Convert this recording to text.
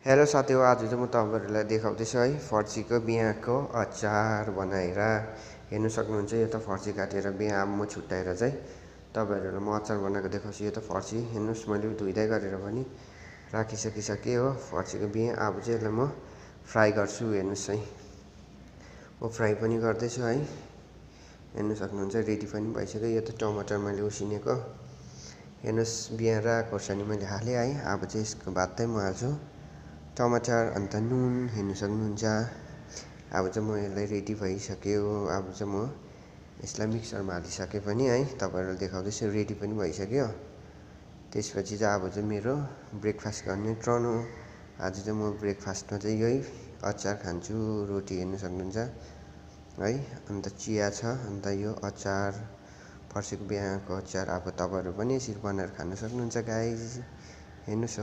Hello साथीहरु, आज चाहिँ म तपाईहरुलाई देखाउँदैछु है फर्सीको बियाँको अचार बनाएर। हेर्नु सक्नुहुन्छ, यो त फर्सी काटेर बियाँ अब म छुट्याएर चाहिँ तपाईहरुलाई म अचार बनाएको देखाउँछु। यो त फर्सी हेर्नुस्, मैले धुइदै गरेर पनि राखिसकिसके हो फर्सीको बियाँ। अब चाहिँ यसलाई म फ्राई गर्छु। हेर्नुस् है, म फ्राई पनि गर्दैछु है। हेर्नु सक्नुहुन्छ, रेडी पनि भइसक्यो। यो त टमाटर मैले उसिनेको। हेर्नुस्, बियाँ र खोर्सानी मैले हालेँ है। अब चाहिँ यसको बाद चाहिँ म हाल्छु टमाटर अन्त नुन। हेर्नु सक्नुहुन्छ, अब चाहिँ म यसलाई रेडी भइसक्यो। अब चाहिँ म यसलाई मिक्सरमा हालिसके पनि है, तपाईहरुलाई देखाउँदैछु रेडी पनि भइसक्यो। त्यसपछि चाहिँ अब चाहिँ मेरो ब्रेकफास्ट गर्ने टर्न हो। आज चाहिँ म ब्रेकफास्टमा चाहिँ यही अचार खान्छु, रोटी। हेर्नु सक्नुहुन्छ है, अन्त चिया छ, अन्त यो अचार, फर्सीको बियाँको अचार। अब तपाईहरु पनि यसरी बनाएर खान सक्नुहुन्छ गाइज। हेर्नुस्।